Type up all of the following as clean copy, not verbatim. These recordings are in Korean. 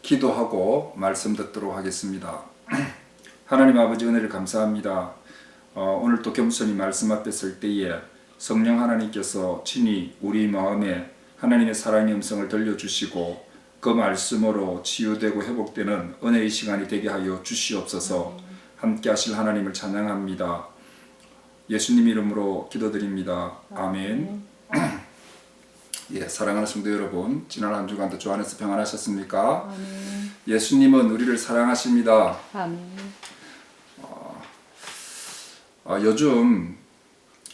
기도하고 말씀 듣도록 하겠습니다. 하나님 아버지 은혜를 감사합니다. 오늘 또 겸손히 말씀 앞에 설 때에 성령 하나님께서 친히 우리 마음에 하나님의 사랑의 음성을 들려주시고 그 말씀으로 치유되고 회복되는 은혜의 시간이 되게 하여 주시옵소서. 함께 하실 하나님을 찬양합니다. 예수님 이름으로 기도드립니다. 아멘. 예, 사랑하는 성도 여러분, 지난 한 주간도 주 안에서 평안하셨습니까? 아멘. 예수님은 우리를 사랑하십니다. 아멘. 요즘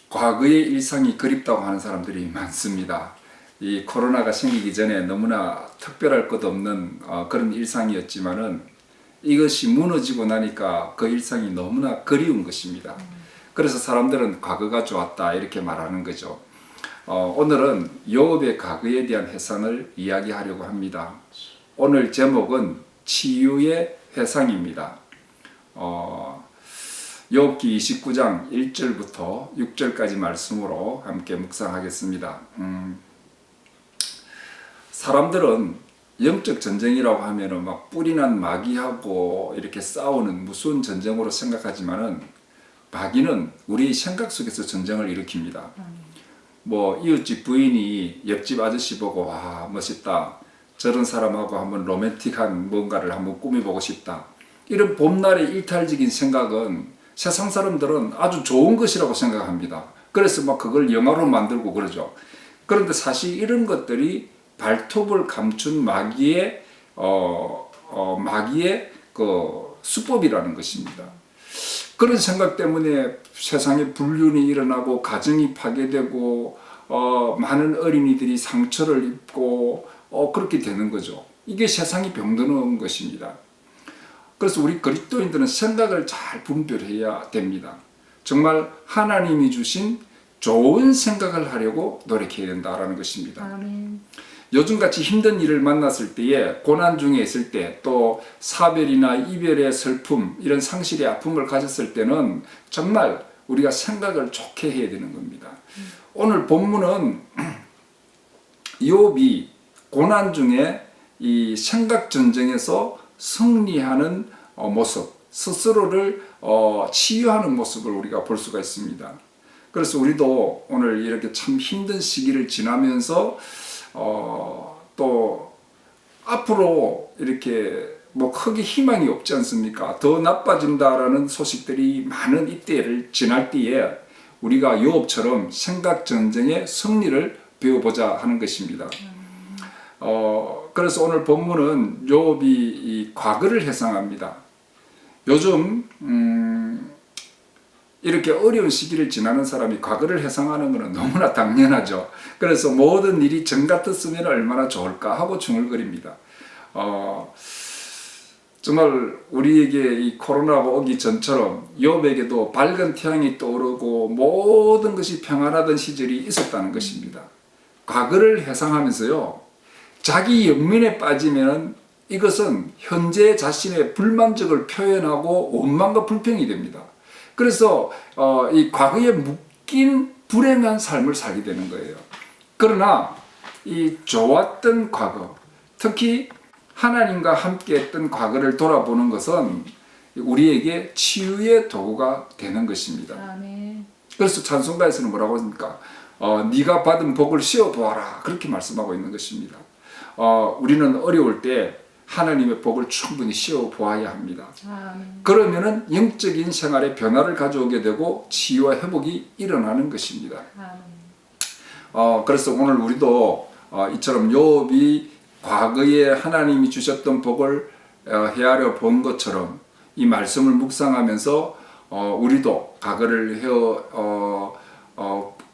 과거의 일상이 그립다고 하는 사람들이 많습니다. 이 코로나가 생기기 전에 너무나 특별할 것 없는 그런 일상이었지만은 이것이 무너지고 나니까 그 일상이 너무나 그리운 것입니다. 그래서 사람들은 과거가 좋았다 이렇게 말하는 거죠. 오늘은 욥의 과거에 대한 회상을 이야기하려고 합니다. 오늘 제목은 치유의 회상입니다. 욥기 29장 1절부터 6절까지 말씀으로 함께 묵상하겠습니다. 사람들은 영적 전쟁이라고 하면은 막 뿌리난 마귀하고 이렇게 싸우는 무서운 전쟁으로 생각하지만은 마귀는 우리 생각 속에서 전쟁을 일으킵니다. 뭐 이웃집 부인이 옆집 아저씨 보고 와 멋있다, 저런 사람하고 한번 로맨틱한 뭔가를 한번 꾸며보고 싶다, 이런 봄날의 일탈적인 생각은 세상 사람들은 아주 좋은 것이라고 생각합니다. 그래서 막 그걸 영화로 만들고 그러죠. 그런데 사실 이런 것들이 발톱을 감춘 마귀의 마귀의 그 수법이라는 것입니다. 그런 생각 때문에 세상에 불륜이 일어나고 가정이 파괴되고 많은 어린이들이 상처를 입고 그렇게 되는 거죠. 이게 세상이 병드는 것입니다. 그래서 우리 그리스도인들은 생각을 잘 분별해야 됩니다. 정말 하나님이 주신 좋은 생각을 하려고 노력해야 된다라는 것입니다. 아멘. 요즘같이 힘든 일을 만났을 때에, 고난 중에 있을 때, 또 사별이나 이별의 슬픔, 이런 상실의 아픔을 가졌을 때는 정말 우리가 생각을 좋게 해야 되는 겁니다. 오늘 본문은 욥이 고난 중에 이 생각 전쟁에서 승리하는 모습, 스스로를 치유하는 모습을 우리가 볼 수가 있습니다. 그래서 우리도 오늘 이렇게 참 힘든 시기를 지나면서 또 앞으로 이렇게 뭐 크게 희망이 없지 않습니까? 더 나빠진다라는 소식들이 많은 이때를 지날 때에 우리가 욥처럼 생각 전쟁의 승리를 배워보자 하는 것입니다. 그래서 오늘 본문은 욥이 이 과거를 회상합니다. 요즘 이렇게 어려운 시기를 지나는 사람이 과거를 회상하는 것은 너무나 당연하죠. 그래서 모든 일이 전 같았으면 얼마나 좋을까 하고 중얼거립니다. 정말 우리에게 이 코로나가 오기 전처럼 욥에게도 밝은 태양이 떠오르고 모든 것이 평안하던 시절이 있었다는 것입니다. 과거를 회상하면서요, 자기 영면에 빠지면 이것은 현재 자신의 불만족을 표현하고 원망과 불평이 됩니다. 그래서 이 과거에 묶인 불행한 삶을 살게 되는 거예요. 그러나 이 좋았던 과거, 특히 하나님과 함께 했던 과거를 돌아보는 것은 우리에게 치유의 도구가 되는 것입니다. 아멘. 그래서 찬송가에서는 뭐라고 합니까? 네가 받은 복을 씌워보아라, 그렇게 말씀하고 있는 것입니다. 우리는 어려울 때 하나님의 복을 충분히 씌워보아야 합니다. 아멘. 그러면은 영적인 생활에 변화를 가져오게 되고 치유와 회복이 일어나는 것입니다. 아멘. 그래서 오늘 우리도 이처럼 욥이 과거에 하나님이 주셨던 복을 헤아려 본 것처럼 이 말씀을 묵상하면서 우리도 과거를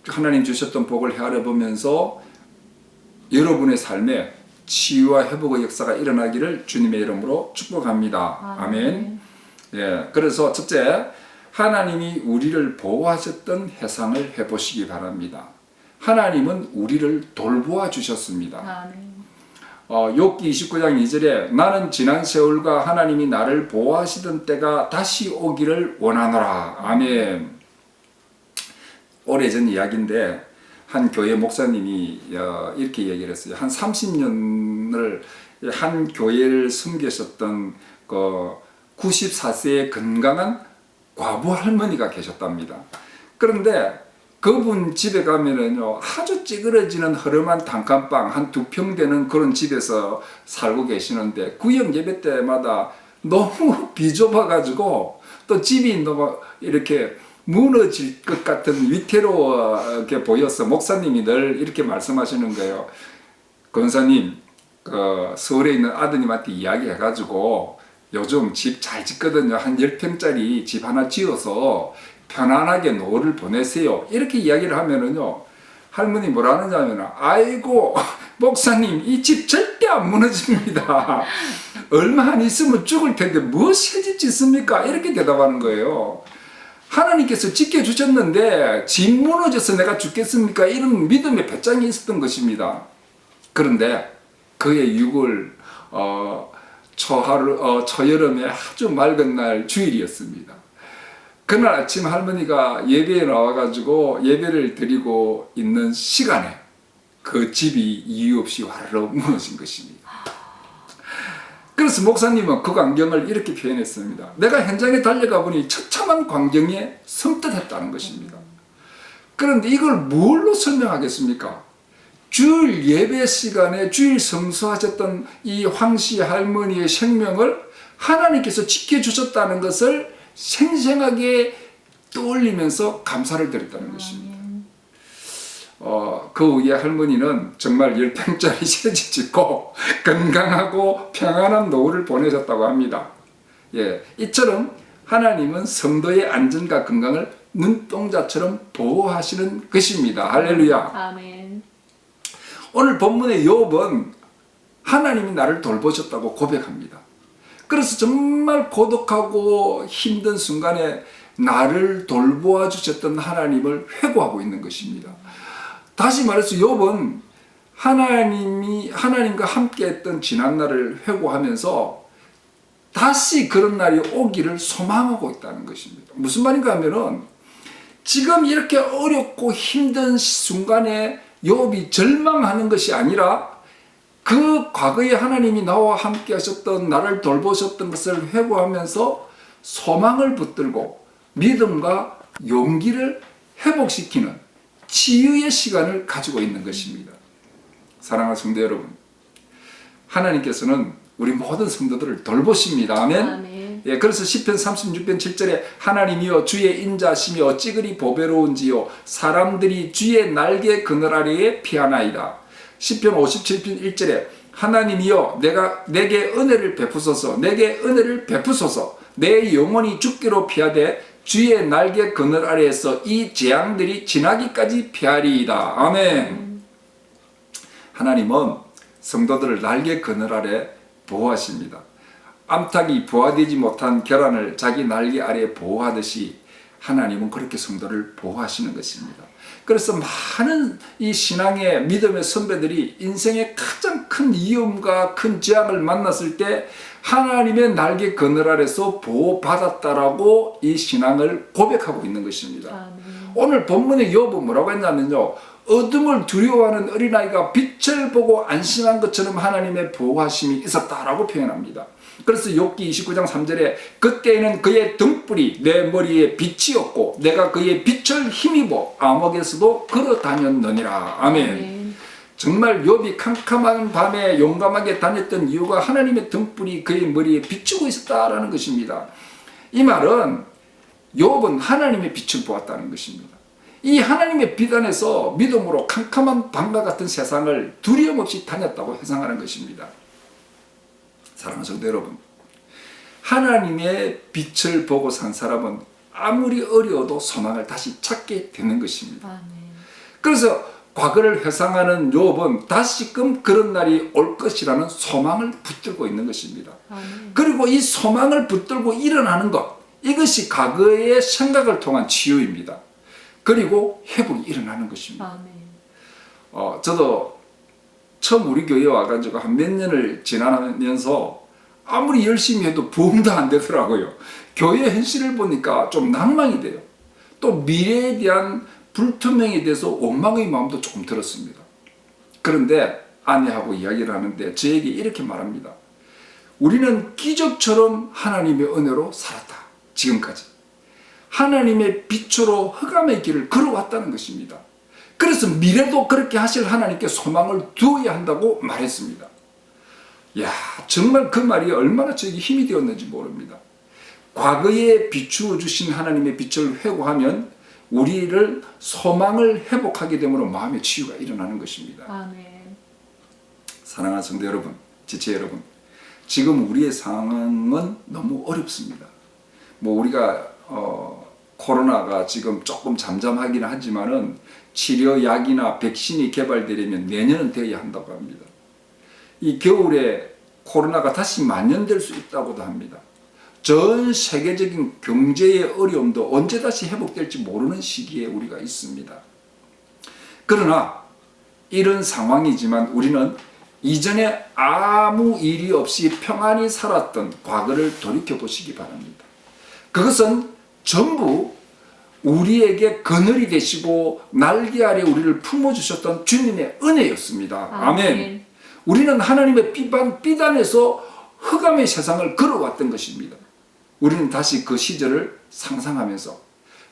하나님 주셨던 복을 헤아려 보면서 여러분의 삶에 치유와 회복의 역사가 일어나기를 주님의 이름으로 축복합니다. 아멘. 예, 그래서 첫째, 하나님이 우리를 보호하셨던 회상을 해보시기 바랍니다. 하나님은 우리를 돌보아 주셨습니다. 아멘. 욥기 29장 2절에 나는 지난 세월과 하나님이 나를 보호하시던 때가 다시 오기를 원하노라. 아멘. 오래전 이야기인데 한 교회 목사님이 이렇게 얘기를 했어요. 한 30년을 한 교회를 섬기셨던 그 94세의 건강한 과부 할머니가 계셨답니다. 그런데 그분 집에 가면은요, 아주 찌그러지는 허름한 단칸방 한 2평 되는 그런 집에서 살고 계시는데, 구역 예배 때마다 너무 비좁아가지고 또 집이 너무 이렇게 무너질 것 같은 위태로게 보여서 목사님이 늘 이렇게 말씀하시는 거예요. 권사님, 그 서울에 있는 아드님한테 이야기해가지고 요즘 집 잘 짓거든요. 한 10평짜리 집 하나 지어서 편안하게 노후를 보내세요. 이렇게 이야기를 하면은요, 할머니 뭐라 하느냐면, 아이고 목사님, 이 집 절대 안 무너집니다. 얼마 안 있으면 죽을 텐데 뭐 새 집 짓습니까? 이렇게 대답하는 거예요. 하나님께서 지켜주셨는데 집 무너져서 내가 죽겠습니까? 이런 믿음의 배짱이 있었던 것입니다. 그런데 그의 6월 초여름에 아주 맑은 날 주일이었습니다. 그날 아침 할머니가 예배에 나와가지고 예배를 드리고 있는 시간에 그 집이 이유 없이 와르르 무너진 것입니다. 그래서 목사님은 그 광경을 이렇게 표현했습니다. 내가 현장에 달려가 보니 처참한 광경에 섬뜩했다는 것입니다. 그런데 이걸 뭘로 설명하겠습니까? 주일 예배 시간에 주일 성수하셨던 이 황씨 할머니의 생명을 하나님께서 지켜주셨다는 것을 생생하게 떠올리면서 감사를 드렸다는 것입니다. 그 후에 할머니는 정말 10평짜리 새집 짓고 건강하고 평안한 노후를 보내셨다고 합니다. 예, 이처럼 하나님은 성도의 안전과 건강을 눈동자처럼 보호하시는 것입니다. 할렐루야. 아멘. 오늘 본문의 욥은 하나님이 나를 돌보셨다고 고백합니다. 그래서 정말 고독하고 힘든 순간에 나를 돌보아 주셨던 하나님을 회고하고 있는 것입니다. 다시 말해서 욥은 하나님과 함께했던 지난날을 회고하면서 다시 그런 날이 오기를 소망하고 있다는 것입니다. 무슨 말인가 하면은 지금 이렇게 어렵고 힘든 순간에 욥이 절망하는 것이 아니라 그 과거에 하나님이 나와 함께 하셨던 나를 돌보셨던 것을 회고하면서 소망을 붙들고 믿음과 용기를 회복시키는 치유의 시간을 가지고 있는 것입니다. 사랑하는 성도 여러분, 하나님께서는 우리 모든 성도들을 돌보십니다. 아멘. 아멘. 예, 그래서 시편 36편 7절에 하나님이여 주의 인자심이 어찌 그리 보배로운지요 사람들이 주의 날개 그늘 아래에 피하나이다. 시편 57편 1절에 하나님이여 내게 은혜를 베푸소서 내게 은혜를 베푸소서 내 영혼이 죽기로 피하되 주의 날개 그늘 아래에서 이 재앙들이 지나기까지 피하리이다. 아멘. 하나님은 성도들을 날개 그늘 아래 보호하십니다. 암탉이 부화되지 못한 계란을 자기 날개 아래에 보호하듯이 하나님은 그렇게 성도를 보호하시는 것입니다. 그래서 많은 이 신앙의 믿음의 선배들이 인생의 가장 큰 위험과 큰 재앙을 만났을 때 하나님의 날개 그늘 아래서 보호받았다라고 이 신앙을 고백하고 있는 것입니다. 아멘. 오늘 본문의 욥은 뭐라고 했냐면요, 어둠을 두려워하는 어린아이가 빛을 보고 안심한 것처럼 하나님의 보호하심이 있었다라고 표현합니다. 그래서 욥기 29장 3절에 그때에는 그의 등불이 내 머리에 빛이었고 내가 그의 빛을 힘입어 암흑에서도 걸어 다녔느니라. 아멘. 아멘. 정말 욥이 캄캄한 밤에 용감하게 다녔던 이유가 하나님의 등불이 그의 머리에 비추고 있었다라는 것입니다. 이 말은 욥은 하나님의 빛을 보았다는 것입니다. 이 하나님의 빛 안에서 믿음으로 캄캄한 밤과 같은 세상을 두려움 없이 다녔다고 회상하는 것입니다. 사랑하는 성도 여러분, 하나님의 빛을 보고 산 사람은 아무리 어려워도 소망을 다시 찾게 되는 것입니다. 아멘. 그래서 과거를 회상하는 욥은 다시금 그런 날이 올 것이라는 소망을 붙들고 있는 것입니다. 아멘. 그리고 이 소망을 붙들고 일어나는 것, 이것이 과거의 생각을 통한 치유입니다. 그리고 회복이 일어나는 것입니다. 아멘. 저도 처음 우리 교회에 와가지고 한 몇 년을 지나면서 아무리 열심히 해도 부흥도 안 되더라고요. 교회 현실을 보니까 좀 낭망이 돼요. 또 미래에 대한 불투명에 대해서 원망의 마음도 조금 들었습니다. 그런데 아내하고 이야기를 하는데 저에게 이렇게 말합니다. 우리는 기적처럼 하나님의 은혜로 살았다. 지금까지. 하나님의 빛으로 흑암의 길을 걸어왔다는 것입니다. 그래서 미래도 그렇게 하실 하나님께 소망을 두어야 한다고 말했습니다. 야, 정말 그 말이 얼마나 저에게 힘이 되었는지 모릅니다. 과거에 비추어 주신 하나님의 빛을 회고하면 우리를 소망을 회복하게 되므로 마음의 치유가 일어나는 것입니다. 아멘. 사랑하는 성도 여러분, 지체 여러분, 지금 우리의 상황은 너무 어렵습니다. 뭐 우리가 코로나가 지금 조금 잠잠하기는 하지만은 치료약이나 백신이 개발되려면 내년은 되어야 한다고 합니다. 이 겨울에 코로나가 다시 만연될 수 있다고도 합니다. 전 세계적인 경제의 어려움도 언제 다시 회복될지 모르는 시기에 우리가 있습니다. 그러나 이런 상황이지만 우리는 이전에 아무 일이 없이 평안히 살았던 과거를 돌이켜 보시기 바랍니다. 그것은 전부 우리에게 그늘이 되시고 날개 아래 우리를 품어주셨던 주님의 은혜였습니다. 아멘. 우리는 하나님의 비단에서 흑암의 세상을 걸어왔던 것입니다. 우리는 다시 그 시절을 상상하면서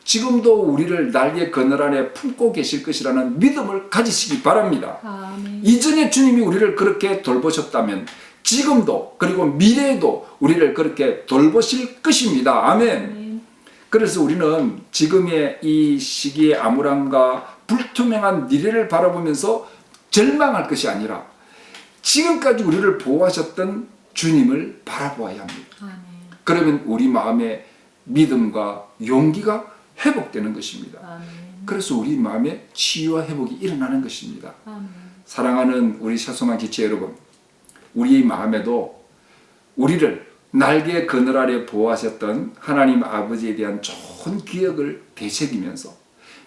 지금도 우리를 날개 그늘 안에 품고 계실 것이라는 믿음을 가지시기 바랍니다. 아멘. 이전에 주님이 우리를 그렇게 돌보셨다면 지금도 그리고 미래에도 우리를 그렇게 돌보실 것입니다. 아멘. 그래서 우리는 지금의 이 시기의 암울함과 불투명한 미래를 바라보면서 절망할 것이 아니라 지금까지 우리를 보호하셨던 주님을 바라보아야 합니다. 아멘. 그러면 우리 마음의 믿음과 용기가 회복되는 것입니다. 아멘. 그래서 우리 마음에 치유와 회복이 일어나는 것입니다. 아멘. 사랑하는 우리 새소망 지체 여러분, 우리의 마음에도 우리를 날개 그늘 아래 보호하셨던 하나님 아버지에 대한 좋은 기억을 되새기면서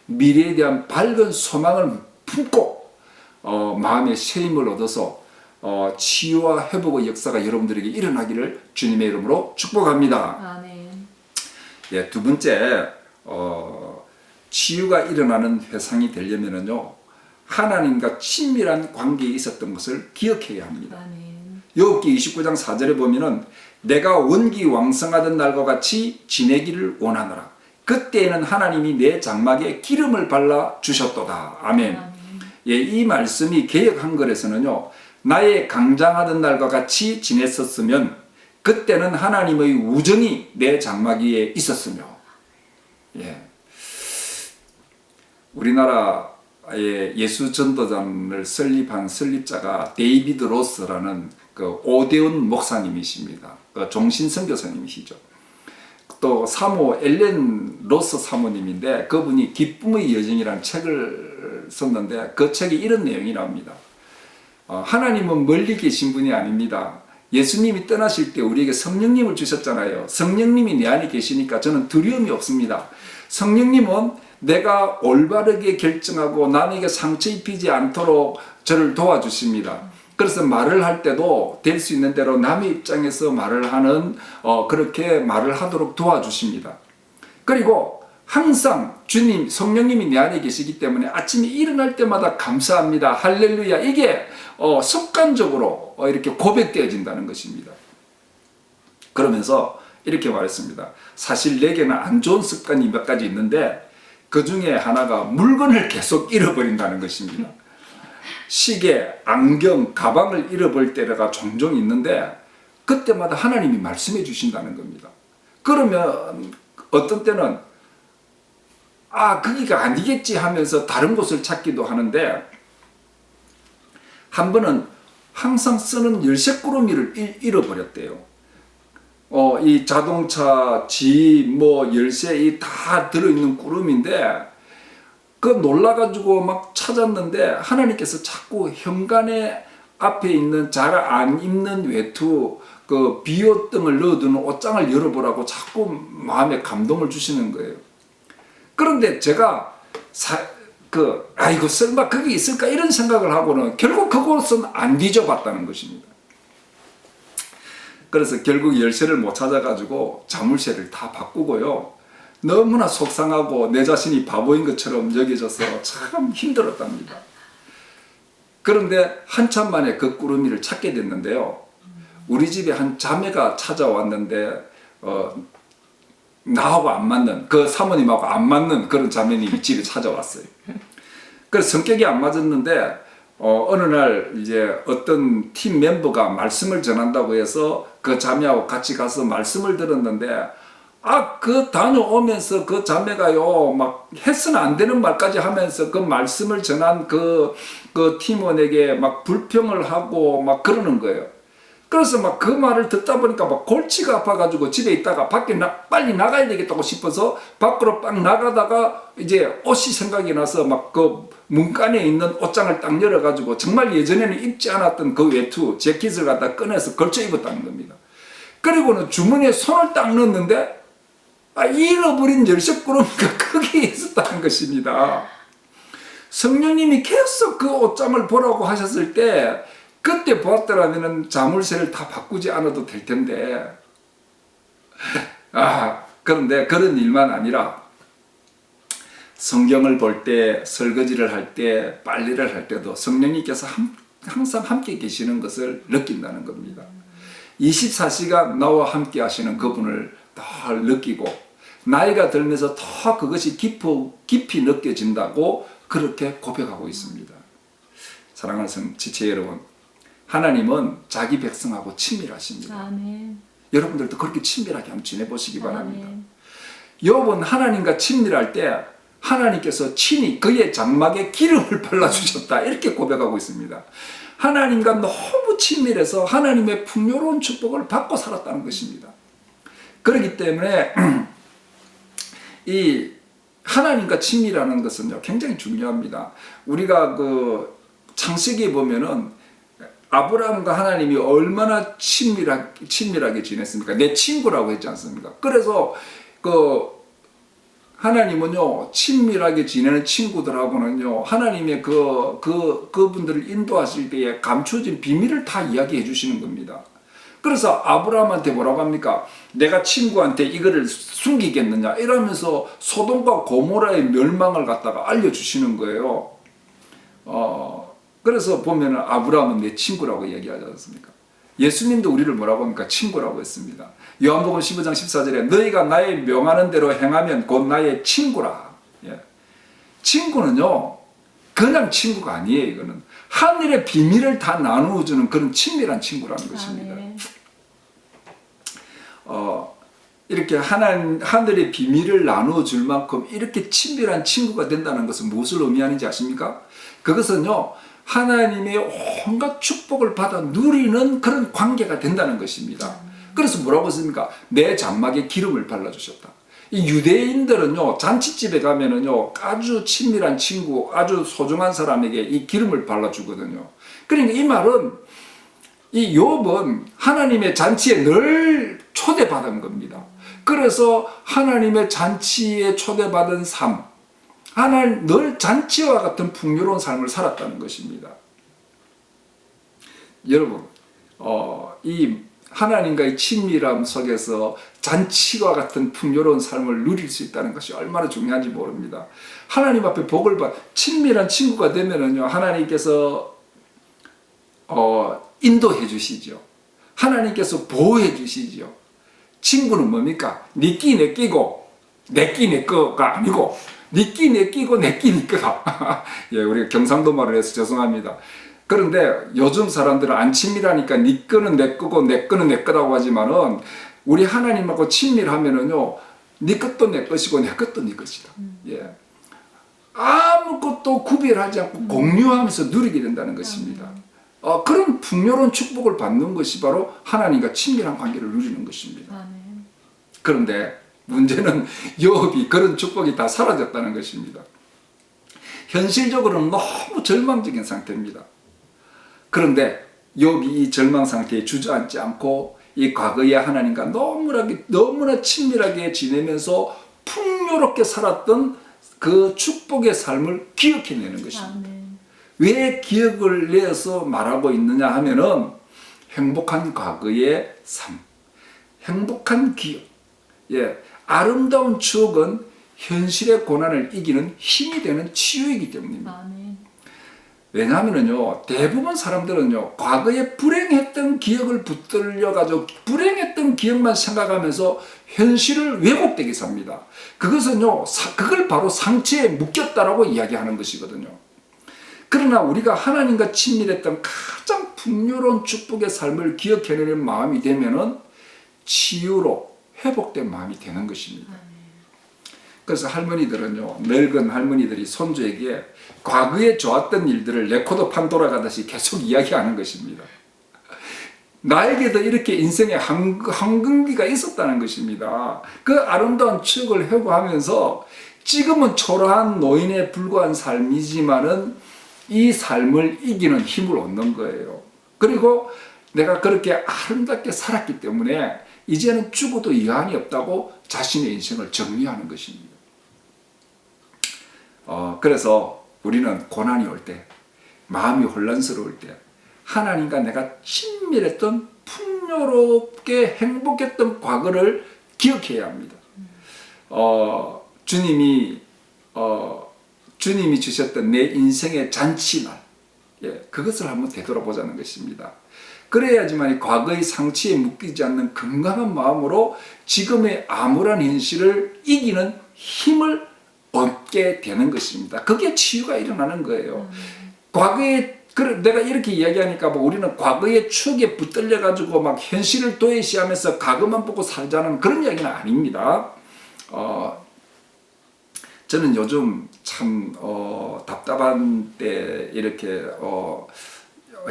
미래에 대한 밝은 소망을 품고 마음의 새 힘을 얻어서 치유와 회복의 역사가 여러분들에게 일어나기를 주님의 이름으로 축복합니다. 아멘. 예, 두 번째 치유가 일어나는 회상이 되려면요 하나님과 친밀한 관계에 있었던 것을 기억해야 합니다. 아멘. 욥기 29장 4절에 보면은 내가 원기 왕성하던 날과 같이 지내기를 원하노라. 그때에는 하나님이 내 장막에 기름을 발라 주셨도다. 아멘. 아멘. 예, 이 말씀이 개역 한글에서는요 나의 강장하던 날과 같이 지냈었으면 그때는 하나님의 우정이 내 장막 위에 있었으며. 예. 우리나라의 예수 전도단을 설립한 설립자가 데이비드 로스라는 그 오대훈 목사님이십니다. 그 종신 선교사님이시죠. 또 사모 엘렌 로스 사모님인데 그분이 기쁨의 여정이라는 책을 썼는데 그 책에 이런 내용이 나옵니다. 하나님은 멀리 계신 분이 아닙니다. 예수님이 떠나실 때 우리에게 성령님을 주셨잖아요. 성령님이 내 안에 계시니까 저는 두려움이 없습니다. 성령님은 내가 올바르게 결정하고 남에게 상처 입히지 않도록 저를 도와주십니다. 그래서 말을 할 때도 될 수 있는 대로 남의 입장에서 말을 하는 그렇게 말을 하도록 도와주십니다. 그리고 항상 주님, 성령님이 내 안에 계시기 때문에 아침에 일어날 때마다 감사합니다. 할렐루야. 이게 습관적으로 이렇게 고백되어진다는 것입니다. 그러면서 이렇게 말했습니다. 사실 내게는 안 좋은 습관이 몇 가지 있는데 그 중에 하나가 물건을 계속 잃어버린다는 것입니다. 시계, 안경, 가방을 잃어버릴 때가 종종 있는데 그때마다 하나님이 말씀해 주신다는 겁니다. 그러면 어떤 때는 거기가 아니겠지 하면서 다른 곳을 찾기도 하는데 한 번은 항상 쓰는 열쇠꾸러미를 잃어버렸대요. 이 자동차, 집, 열쇠 이 다 들어있는 꾸러미인데 그 놀라가지고 막 찾았는데 하나님께서 자꾸 현관에 앞에 있는 잘 안 입는 외투 그 비옷등을 넣어두는 옷장을 열어보라고 자꾸 마음에 감동을 주시는 거예요. 그런데 제가 아이고 설마 그게 있을까 이런 생각을 하고는 결국 그곳은 안 뒤져봤다는 것입니다. 그래서 결국 열쇠를 못 찾아가지고 자물쇠를 다 바꾸고요. 너무나 속상하고 내 자신이 바보인 것처럼 여겨져서 참 힘들었답니다. 그런데 한참 만에 그 꾸러미를 찾게 됐는데요. 우리 집에 한 자매가 찾아왔는데 나하고 안 맞는, 그 사모님하고 안 맞는 그런 자매님이 집에 찾아왔어요. 그래서 성격이 안 맞았는데 어느 날 이제 어떤 팀 멤버가 말씀을 전한다고 해서 그 자매하고 같이 가서 말씀을 들었는데 그 다녀오면서 그 자매가요 막 해서는 안 되는 말까지 하면서 그 말씀을 전한 그 팀원에게 막 불평을 하고 막 그러는 거예요. 그래서 막 그 말을 듣다 보니까 막 골치가 아파가지고 집에 있다가 밖에 빨리 나가야 되겠다고 싶어서 밖으로 빡 나가다가 이제 옷이 생각이 나서 막 그 문간에 있는 옷장을 딱 열어가지고 정말 예전에는 입지 않았던 그 외투 재킷을 갖다 꺼내서 걸쳐 입었다는 겁니다. 그리고는 주머니에 손을 딱 넣었는데 잃어버린 열쇠꾸러미가 거기에 있었다는 것입니다. 성령님이 계속 그 옷장을 보라고 하셨을 때 그때 보았더라면 자물쇠를 다 바꾸지 않아도 될 텐데 그런데 그런 일만 아니라 성경을 볼 때, 설거지를 할 때, 빨래를 할 때도 성령님께서 항상 함께 계시는 것을 느낀다는 겁니다. 24시간 나와 함께 하시는 그분을 늘 느끼고 나이가 들면서 더 그것이 깊이 느껴진다고 그렇게 고백하고 있습니다. 사랑하는 지체 여러분, 하나님은 자기 백성하고 친밀하십니다. 아멘. 여러분들도 그렇게 친밀하게 한번 지내보시기 바랍니다. 아멘. 욥은 하나님과 친밀할 때 하나님께서 친히 그의 장막에 기름을 발라주셨다 이렇게 고백하고 있습니다. 하나님과 너무 친밀해서 하나님의 풍요로운 축복을 받고 살았다는 것입니다. 그렇기 때문에 이 하나님과 친밀하는 것은요 굉장히 중요합니다. 우리가 그 창세기에 보면은 아브라함과 하나님이 얼마나 친밀하게 지냈습니까? 내 친구라고 했지 않습니까? 그래서 하나님은요 친밀하게 지내는 친구들하고는요 하나님의 그분들을 인도하실 때에 감춰진 비밀을 다 이야기해 주시는 겁니다. 그래서 아브라함한테 뭐라고 합니까? 내가 친구한테 이거를 숨기겠느냐 이러면서 소돔과 고모라의 멸망을 갖다가 알려주시는 거예요. 그래서 보면 아브라함은 내 친구라고 얘기하지 않습니까? 예수님도 우리를 뭐라고 합니까? 친구라고 했습니다. 요한복음 15장 14절에 너희가 나의 명하는 대로 행하면 곧 나의 친구라. 친구는요 그냥 친구가 아니에요. 이거는 하늘의 비밀을 다 나누어주는 그런 친밀한 친구라는 것입니다. 이렇게 하늘의 비밀을 나누어줄 만큼 이렇게 친밀한 친구가 된다는 것은 무엇을 의미하는지 아십니까? 그것은요 하나님의 온갖 축복을 받아 누리는 그런 관계가 된다는 것입니다. 그래서 뭐라고 했습니까? 내 장막에 기름을 발라주셨다. 이 유대인들은요 잔치집에 가면은요 아주 친밀한 친구, 아주 소중한 사람에게 이 기름을 발라주거든요. 그러니까 이 말은 이 욥은 하나님의 잔치에 늘 초대받은 겁니다. 그래서 하나님의 잔치에 초대받은 삶, 하나님 늘 잔치와 같은 풍요로운 삶을 살았다는 것입니다. 여러분, 이 하나님과의 친밀함 속에서 잔치와 같은 풍요로운 삶을 누릴 수 있다는 것이 얼마나 중요한지 모릅니다. 하나님 앞에 복을 친밀한 친구가 되면은요, 하나님께서 인도해 주시죠. 하나님께서 보호해 주시죠. 친구는 뭡니까? 니끼 내 끼고 내끼 내 거가 아니고 니끼 내 끼고 내끼 내 거다. 예, 우리가 경상도 말을 해서 죄송합니다. 그런데 요즘 사람들은 안 친밀하니까 니 거는 내 거고 내 거는 내 거라고 하지만은 우리 하나님하고 친밀하면은요, 니 것도 내 것이고 내 것도 네 것이다. 예, 아무것도 구별하지 않고 공유하면서 누리게 된다는 것입니다. 그런 풍요로운 축복을 받는 것이 바로 하나님과 친밀한 관계를 누리는 것입니다. 그런데 문제는 욥이 그런 축복이 다 사라졌다는 것입니다. 현실적으로는 너무 절망적인 상태입니다. 그런데 욥이 이 절망 상태에 주저앉지 않고 이 과거의 하나님과 너무나 친밀하게 지내면서 풍요롭게 살았던 그 축복의 삶을 기억해내는 것입니다. 왜 기억을 내서 말하고 있느냐 하면은 행복한 과거의 삶, 행복한 기억, 아름다운 추억은 현실의 고난을 이기는 힘이 되는 치유이기 때문입니다. 왜냐하면요, 대부분 사람들은요, 과거에 불행했던 기억을 붙들려가지고 불행했던 기억만 생각하면서 현실을 왜곡되게 삽니다. 그것은요, 그걸 바로 상처에 묶였다라고 이야기하는 것이거든요. 그러나 우리가 하나님과 친밀했던 가장 풍요로운 축복의 삶을 기억해내는 마음이 되면은 치유로 회복된 마음이 되는 것입니다. 그래서 할머니들은요, 늙은 할머니들이 손주에게 과거에 좋았던 일들을 레코드판 돌아가듯이 계속 이야기하는 것입니다. 나에게도 이렇게 인생의 황금기가 있었다는 것입니다. 그 아름다운 추억을 회고하면서 지금은 초라한 노인에 불과한 삶이지만은 이 삶을 이기는 힘을 얻는 거예요. 그리고 내가 그렇게 아름답게 살았기 때문에 이제는 죽어도 여한이 없다고 자신의 인생을 정리하는 것입니다. 그래서 우리는 고난이 올 때, 마음이 혼란스러울 때, 하나님과 내가 친밀했던 풍요롭게 행복했던 과거를 기억해야 합니다. 주님이 주셨던 내 인생의 잔치날, 그것을 한번 되돌아보자는 것입니다. 그래야지만 과거의 상처에 묶이지 않는 건강한 마음으로 지금의 암울한 현실을 이기는 힘을 얻게 되는 것입니다. 그게 치유가 일어나는 거예요. 과거에 내가 이렇게 이야기하니까 우리는 과거의 추억에 붙들려 가지고 막 현실을 도외시하면서 과거만 보고 살자는 그런 이야기는 아닙니다. 저는 요즘 참 답답한 때 이렇게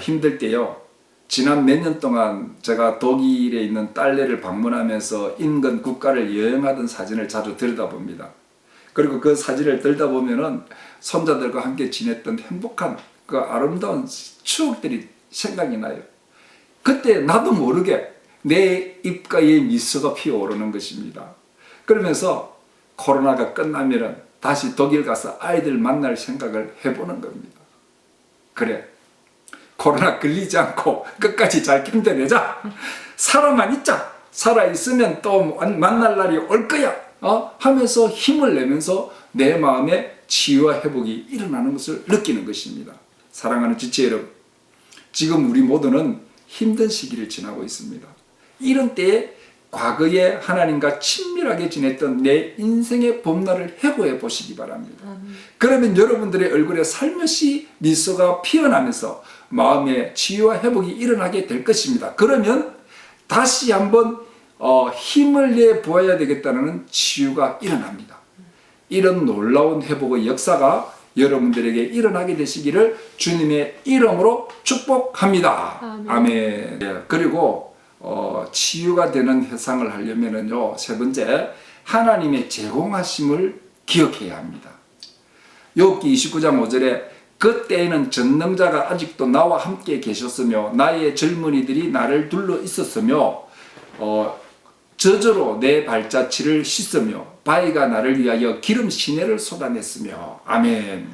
힘들 때요. 지난 몇 년 동안 제가 독일에 있는 딸네를 방문하면서 인근 국가를 여행하던 사진을 자주 들여다봅니다. 그리고 그 사진을 들여다보면은 손자들과 함께 지냈던 행복한 그 아름다운 추억들이 생각이 나요. 그때 나도 모르게 내 입가에 미소가 피어오르는 것입니다. 그러면서 코로나가 끝나면은 다시 독일 가서 아이들 만날 생각을 해보는 겁니다. 그래, 코로나 걸리지 않고 끝까지 잘 견뎌내자. 살아만 있자. 살아있으면 또 만날 날이 올 거야. 하면서 힘을 내면서 내 마음에 치유와 회복이 일어나는 것을 느끼는 것입니다. 사랑하는 지체 여러분, 지금 우리 모두는 힘든 시기를 지나고 있습니다. 이런 때에 과거에 하나님과 친밀하게 지냈던 내 인생의 봄날을 회고해 보시기 바랍니다. 그러면 여러분들의 얼굴에 살며시 미소가 피어나면서 마음의 치유와 회복이 일어나게 될 것입니다. 그러면 다시 한번 힘을 내 보아야 되겠다는 치유가 일어납니다. 이런 놀라운 회복의 역사가 여러분들에게 일어나게 되시기를 주님의 이름으로 축복합니다. 아멘. 그리고 치유가 되는 회상을 하려면요, 세 번째, 하나님의 제공하심을 기억해야 합니다. 욥기 29장 5절에 그때에는 전능자가 아직도 나와 함께 계셨으며 나의 젊은이들이 나를 둘러 있었으며 저저로 내 발자취를 씻으며 바위가 나를 위하여 기름 시내를 쏟아냈으며. 아멘.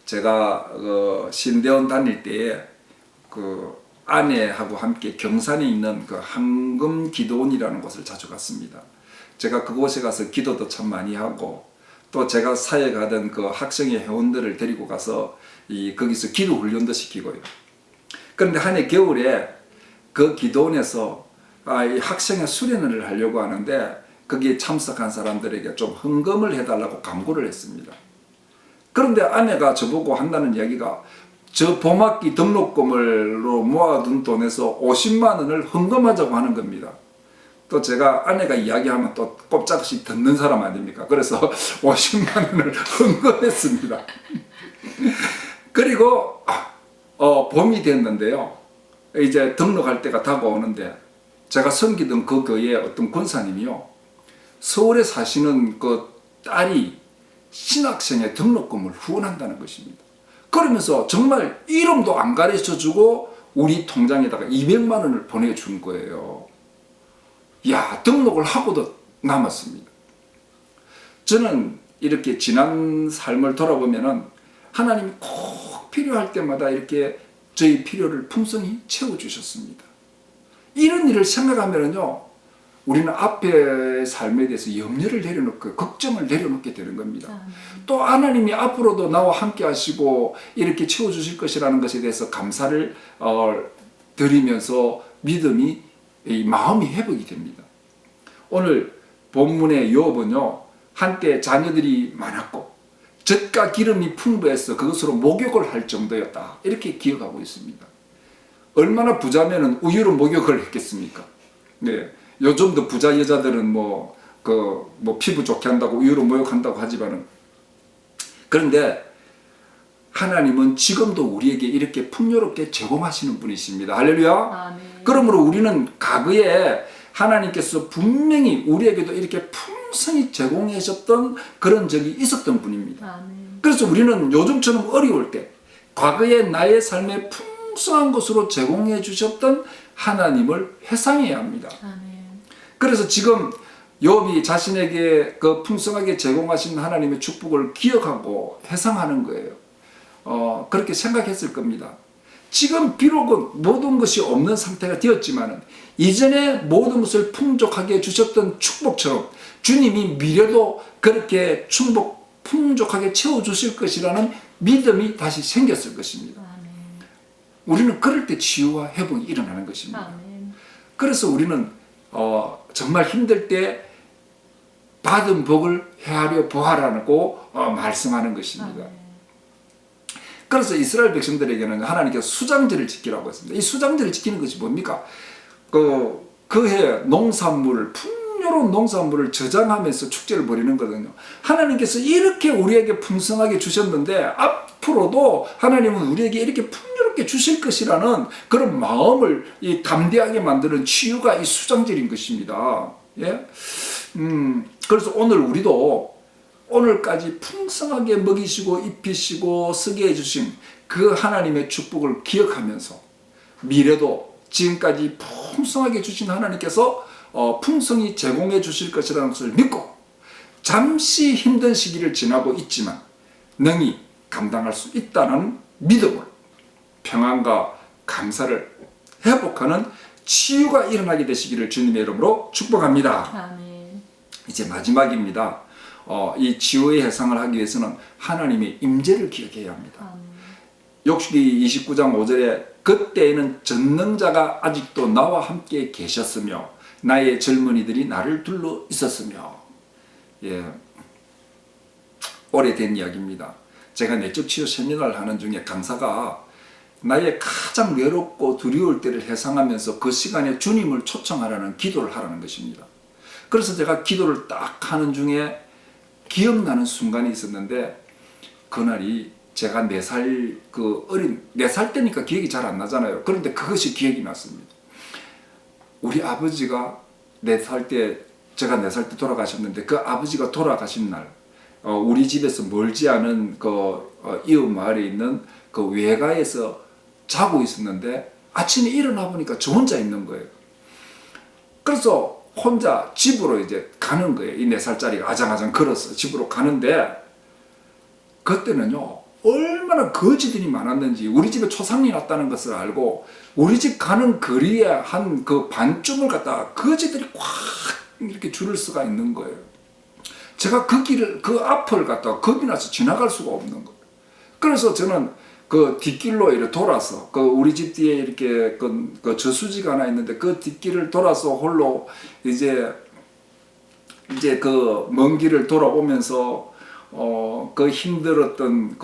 제가 신대원 다닐 때에 아내하고 함께 경산에 있는 황금 기도원이라는 곳을 자주 갔습니다. 제가 그곳에 가서 기도도 참 많이 하고 또 제가 사역하던 그 학생회 회원들을 데리고 가서 거기서 기도 훈련도 시키고요. 그런데 한 해 겨울에 그 기도원에서 이 학생회 수련회를 하려고 하는데 거기에 참석한 사람들에게 좀 헌금을 해달라고 강구를 했습니다. 그런데 아내가 저보고 한다는 이야기가 저 봄학기 등록금으로 모아둔 돈에서 50만 원을 헌금하자고 하는 겁니다. 또 제가 아내가 이야기하면 또 꼼짝없이 듣는 사람 아닙니까? 그래서 50만 원을 헌금했습니다. 그리고 봄이 됐는데요. 이제 등록할 때가 다가오는데 제가 섬기던 그 교회의 어떤 권사님이요, 서울에 사시는 그 딸이 신학생의 등록금을 후원한다는 것입니다. 그러면서 정말 이름도 안 가르쳐주고 우리 통장에다가 200만 원을 보내준 거예요. 야, 등록을 하고도 남았습니다. 저는 이렇게 지난 삶을 돌아보면은 하나님이 꼭 필요할 때마다 이렇게 저희 필요를 풍성히 채워주셨습니다. 이런 일을 생각하면은요, 우리는 앞의 삶에 대해서 염려를 내려놓고 걱정을 내려놓게 되는 겁니다. 또 하나님이 앞으로도 나와 함께 하시고 이렇게 채워주실 것이라는 것에 대해서 감사를 드리면서 믿음이 이 마음이 회복이 됩니다. 오늘 본문의 욥은요, 한때 자녀들이 많았고 젖과 기름이 풍부해서 그것으로 목욕을 할 정도였다, 이렇게 기억하고 있습니다. 얼마나 부자면은 우유로 목욕을 했겠습니까? 네. 요즘도 부자 여자들은 피부 좋게 한다고 우유로 목욕한다고 하지만은, 그런데 하나님은 지금도 우리에게 이렇게 풍요롭게 제공하시는 분이십니다. 할렐루야. 아멘. 그러므로 우리는 과거에 하나님께서 분명히 우리에게도 이렇게 풍성히 제공해 주셨던 그런 적이 있었던 분입니다. 아멘. 그래서 우리는 요즘처럼 어려울 때 과거의 나의 삶에 풍성한 것으로 제공해 주셨던 하나님을 회상해야 합니다. 아멘. 그래서 지금 욥이 자신에게 그 풍성하게 제공하신 하나님의 축복을 기억하고 회상하는 거예요. 그렇게 생각했을 겁니다. 지금 비록은 모든 것이 없는 상태가 되었지만은 이전에 모든 것을 풍족하게 주셨던 축복처럼 주님이 미래도 그렇게 풍족하게 채워주실 것이라는 믿음이 다시 생겼을 것입니다. 아멘. 우리는 그럴 때 치유와 회복이 일어나는 것입니다. 아멘. 그래서 우리는 정말 힘들 때 받은 복을 헤아려 보아라고 말씀하는 것입니다. 아멘. 그래서 이스라엘 백성들에게는 하나님께서 수장제를 지키라고 했습니다. 이 수장제를 지키는 것이 뭡니까? 그해 농산물을, 풍요로운 농산물을 저장하면서 축제를 벌이는 거거든요. 하나님께서 이렇게 우리에게 풍성하게 주셨는데 앞으로도 하나님은 우리에게 이렇게 풍요롭게 주실 것이라는 그런 마음을 담대하게 만드는 치유가 이 수장제인 것입니다. 예? 그래서 오늘 우리도 오늘까지 풍성하게 먹이시고 입히시고 쓰게 해주신 그 하나님의 축복을 기억하면서 미래도 지금까지 풍성하게 주신 하나님께서 풍성히 제공해 주실 것이라는 것을 믿고 잠시 힘든 시기를 지나고 있지만 능히 감당할 수 있다는 믿음으로 평안과 감사를 회복하는 치유가 일어나게 되시기를 주님의 이름으로 축복합니다. 아멘. 이제 마지막입니다. 이 치유의 회상을 하기 위해서는 하나님의 임재를 기억해야 합니다. 아멘. 욥기 29장 5절에 그때에는 전능자가 아직도 나와 함께 계셨으며 나의 젊은이들이 나를 둘러 있었으며. 예, 오래된 이야기입니다. 제가 내적 치유 세미나를 하는 중에 강사가 나의 가장 외롭고 두려울 때를 회상하면서 그 시간에 주님을 초청하라는 기도를 하라는 것입니다. 그래서 제가 기도를 딱 하는 중에 기억나는 순간이 있었는데, 그날이 제가 4살 어린 4살 때니까 기억이 잘 안 나잖아요. 그런데 그것이 기억이 났습니다. 우리 아버지가 4살 때, 제가 4살 때 돌아가셨는데 그 아버지가 돌아가신 날 우리 집에서 멀지 않은 이웃 마을에 있는 그 외가에서 자고 있었는데 아침에 일어나 보니까 저 혼자 있는 거예요. 그래서 혼자 집으로 이제 가는 거예요. 이 4살짜리가 아장아장 걸어서 집으로 가는데, 그때는요 얼마나 거지들이 많았는지, 우리 집에 초상이 났다는 것을 알고 우리 집 가는 거리에 한 그 반쯤을 갖다가 거지들이 꽉 이렇게 줄을 서가 있는 거예요. 제가 그 앞을 갖다가 겁이 나서 지나갈 수가 없는 거예요. 그래서 저는 그 뒷길로 이렇게 돌아서, 우리 집 뒤에 이렇게 그 저수지가 하나 있는데 그 뒷길을 돌아서 홀로 이제 그 먼 길을 돌아오면서 그 힘들었던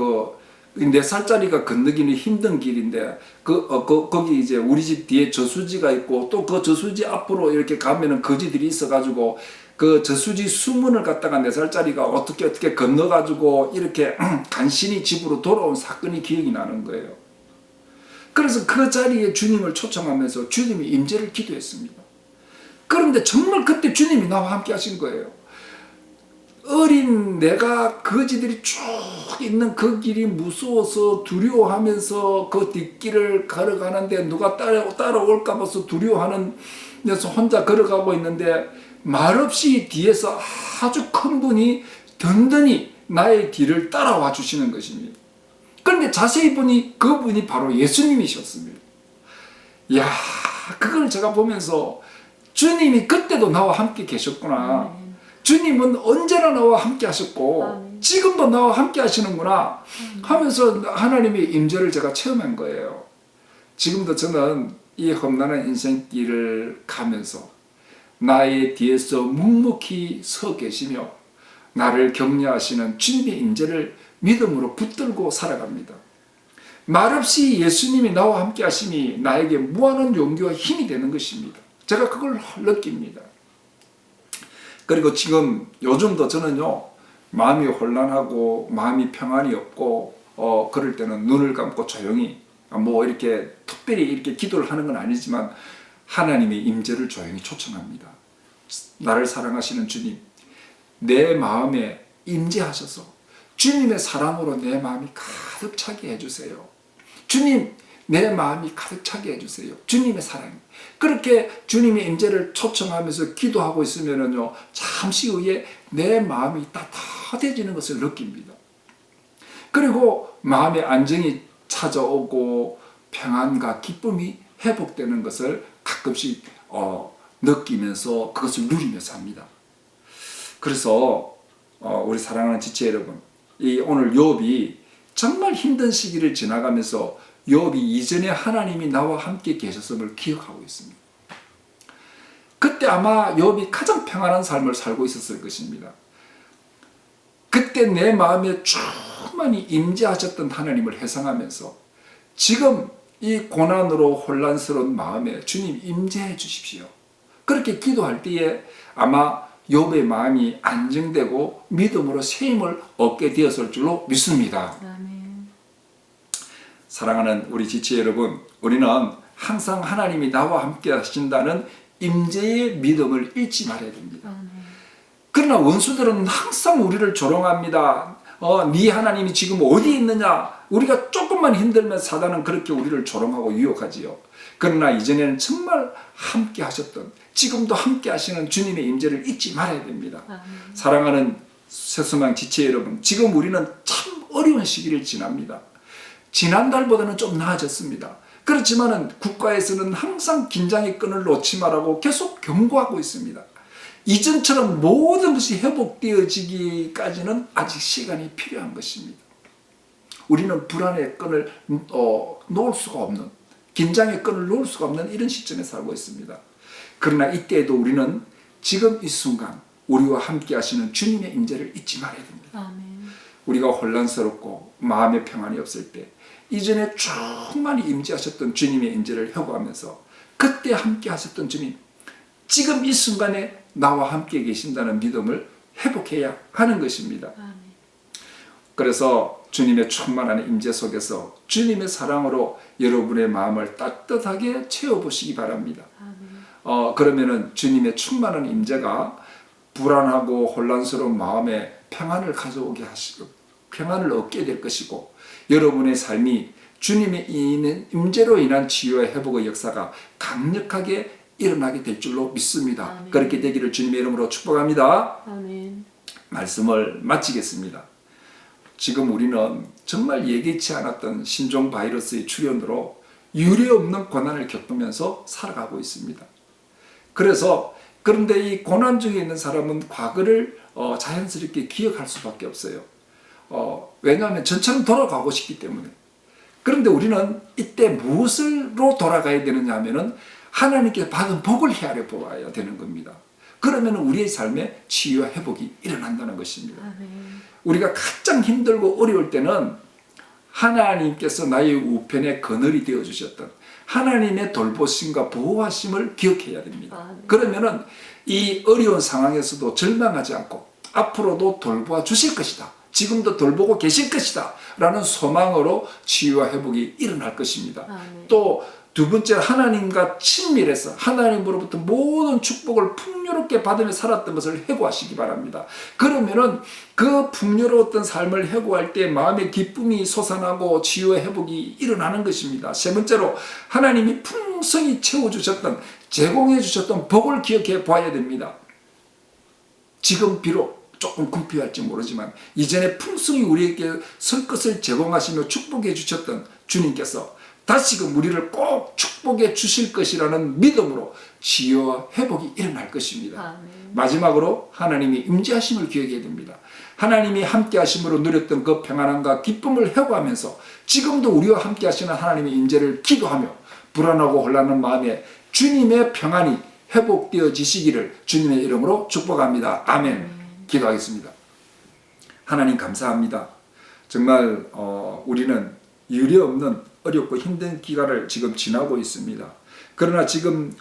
4살짜리가 건너기는 힘든 길인데 거기 이제 우리 집 뒤에 저수지가 있고 또 그 저수지 앞으로 이렇게 가면은 거지들이 있어가지고 그 저수지 수문을 갖다가 4살짜리가 어떻게 건너가지고 이렇게 간신히 집으로 돌아온 사건이 기억이 나는 거예요. 그래서 그 자리에 주님을 초청하면서 주님의 임재를 기도했습니다. 그런데 정말 그때 주님이 나와 함께 하신 거예요. 어린 내가 거지들이 쭉 있는 그 길이 무서워서 두려워하면서 그 뒷길을 걸어가는데 누가 따라올까 봐서 두려워하는 데서 혼자 걸어가고 있는데 말없이 뒤에서 아주 큰 분이 든든히 나의 뒤를 따라와 주시는 것입니다. 그런데 자세히 보니 그분이 바로 예수님이셨습니다. 이야, 그걸 제가 보면서 주님이 그때도 나와 함께 계셨구나. 아멘. 주님은 언제나 나와 함께 하셨고 아멘. 지금도 나와 함께 하시는구나 하면서 하나님의 임재를 제가 체험한 거예요. 지금도 저는 이 험난한 인생길을 가면서 나의 뒤에서 묵묵히 서 계시며 나를 격려하시는 주님의 임재를 믿음으로 붙들고 살아갑니다. 말없이 예수님이 나와 함께 하심이 나에게 무한한 용기와 힘이 되는 것입니다. 제가 그걸 느낍니다. 그리고 지금 요즘도 저는요, 마음이 혼란하고 마음이 평안이 없고 그럴 때는 눈을 감고 조용히 뭐 이렇게 특별히 이렇게 기도를 하는 건 아니지만 하나님의 임재를 조용히 초청합니다. 나를 사랑하시는 주님, 내 마음에 임재하셔서 주님의 사랑으로 내 마음이 가득 차게 해주세요. 주님, 내 마음이 가득 차게 해주세요. 주님의 사랑. 그렇게 주님의 임재를 초청하면서 기도하고 있으면요, 잠시 후에 내 마음이 따뜻해지는 것을 느낍니다. 그리고 마음의 안정이 찾아오고 평안과 기쁨이 회복되는 것을 가끔씩 느끼면서 그것을 누리면서 합니다. 그래서 우리 사랑하는 지체 여러분, 이 오늘 욥이 정말 힘든 시기를 지나가면서 욥이 이전에 하나님이 나와 함께 계셨음을 기억하고 있습니다. 그때 아마 욥이 가장 평안한 삶을 살고 있었을 것입니다. 그때 내 마음에 충만히 임재하셨던 하나님을 회상하면서 지금 이 고난으로 혼란스러운 마음에 주님 임재해 주십시오. 그렇게 기도할 때에 아마 욥의 마음이 안정되고 믿음으로 새 힘을 얻게 되었을 줄로 믿습니다. 아멘. 사랑하는 우리 지체 여러분, 우리는 항상 하나님이 나와 함께 하신다는 임재의 믿음을 잃지 말아야 됩니다. 아멘. 그러나 원수들은 항상 우리를 조롱합니다. 네 하나님이 지금 어디 있느냐? 우리가 조금만 힘들면 사단은 그렇게 우리를 조롱하고 유혹하지요. 그러나 이전에는 정말 함께 하셨던, 지금도 함께 하시는 주님의 임재를 잊지 말아야 됩니다. 아멘. 사랑하는 새소망 지체 여러분, 지금 우리는 참 어려운 시기를 지납니다. 지난달보다는 좀 나아졌습니다. 그렇지만 국가에서는 항상 긴장의 끈을 놓지 말라고 계속 경고하고 있습니다. 이전처럼 모든 것이 회복되어지기까지는 아직 시간이 필요한 것입니다. 우리는 불안의 끈을 놓을 수가 없는, 긴장의 끈을 놓을 수가 없는 이런 시점에 살고 있습니다. 그러나 이때에도 우리는 지금 이 순간 우리와 함께 하시는 주님의 임재를 잊지 말아야 됩니다. 아멘. 우리가 혼란스럽고 마음의 평안이 없을 때 이전에 충만히 임재하셨던 주님의 임재를 회고하면서 그때 함께 하셨던 주님, 지금 이 순간에 나와 함께 계신다는 믿음을 회복해야 하는 것입니다. 아멘. 그래서 주님의 충만한 임재 속에서 주님의 사랑으로 여러분의 마음을 따뜻하게 채워보시기 바랍니다. 아멘. 그러면은 주님의 충만한 임재가 불안하고 혼란스러운 마음에 평안을 가져오게 하시고 평안을 얻게 될 것이고, 여러분의 삶이 주님의 임재로 인한 치유와 회복의 역사가 강력하게 일어나게 될 줄로 믿습니다. 아멘. 그렇게 되기를 주님의 이름으로 축복합니다. 아멘. 말씀을 마치겠습니다. 지금 우리는 정말 예기치 않았던 신종 바이러스의 출현으로 유례없는 고난을 겪으면서 살아가고 있습니다. 그런데 이 고난 중에 있는 사람은 과거를 자연스럽게 기억할 수밖에 없어요. 왜냐하면 전처럼 돌아가고 싶기 때문에. 그런데 우리는 이때 무엇으로 돌아가야 되느냐 하면은 하나님께 받은 복을 헤아려 보아야 되는 겁니다. 그러면 우리의 삶에 치유와 회복이 일어난다는 것입니다. 아멘. 우리가 가장 힘들고 어려울 때는 하나님께서 나의 우편에 그늘이 되어주셨던 하나님의 돌보심과 보호하심을 기억해야 됩니다. 그러면은 이 어려운 상황에서도 절망하지 않고 앞으로도 돌보아 주실 것이다, 지금도 돌보고 계실 것이다 라는 소망으로 치유와 회복이 일어날 것입니다. 또 두 번째, 하나님과 친밀해서 하나님으로부터 모든 축복을 풍요롭게 받으며 살았던 것을 회고하시기 바랍니다. 그러면은 그 풍요로웠던 삶을 회고할 때 마음의 기쁨이 솟아나고 치유와 회복이 일어나는 것입니다. 세 번째로, 하나님이 풍성히 채워주셨던, 제공해주셨던 복을 기억해 봐야 됩니다. 지금 비록 조금 궁핍할지 모르지만 이전에 풍성히 우리에게 설 것을 제공하시며 축복해 주셨던 주님께서 다시금 우리를 꼭 축복해 주실 것이라는 믿음으로 치유와 회복이 일어날 것입니다. 아멘. 마지막으로 하나님이 임재하심을 기억해야 됩니다. 하나님이 함께 하심으로 누렸던 그 평안함과 기쁨을 회고하면서 지금도 우리와 함께 하시는 하나님의 임재를 기도하며 불안하고 혼란한 마음에 주님의 평안이 회복되어지시기를 주님의 이름으로 축복합니다. 아멘. 기도하겠습니다. 하나님 감사합니다. 정말 우리는 유례없는 어렵고 힘든 기간을 지금 지나고 있습니다. 그러나 지금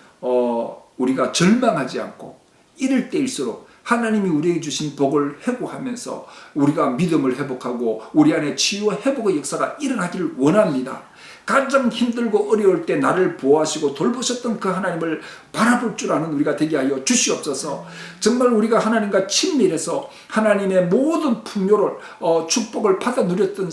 우리가 절망하지 않고 이럴 때일수록 하나님이 우리에게 주신 복을 회복하면서 우리가 믿음을 회복하고 우리 안에 치유와 회복의 역사가 일어나기를 원합니다. 가장 힘들고 어려울 때 나를 보호하시고 돌보셨던 그 하나님을 바라볼 줄 아는 우리가 되게 하여 주시옵소서. 정말 우리가 하나님과 친밀해서 하나님의 모든 풍요를 축복을 받아 누렸던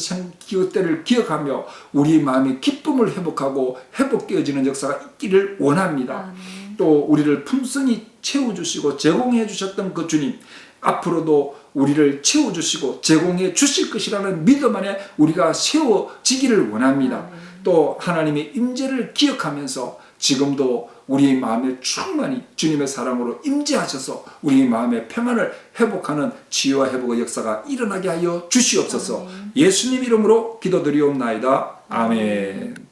그때를 기억하며 우리의 마음의 기쁨을 회복하고 회복되어지는 역사가 있기를 원합니다. 또 우리를 풍성히 채워주시고 제공해 주셨던 그 주님, 앞으로도 우리를 채워주시고 제공해 주실 것이라는 믿음 안에 우리가 세워지기를 원합니다. 또 하나님의 임재를 기억하면서 지금도 우리의 마음에 충만히 주님의 사랑으로 임재하셔서 우리의 마음의 평안을 회복하는 치유와 회복의 역사가 일어나게 하여 주시옵소서. 예수님 이름으로 기도드리옵나이다. 아멘.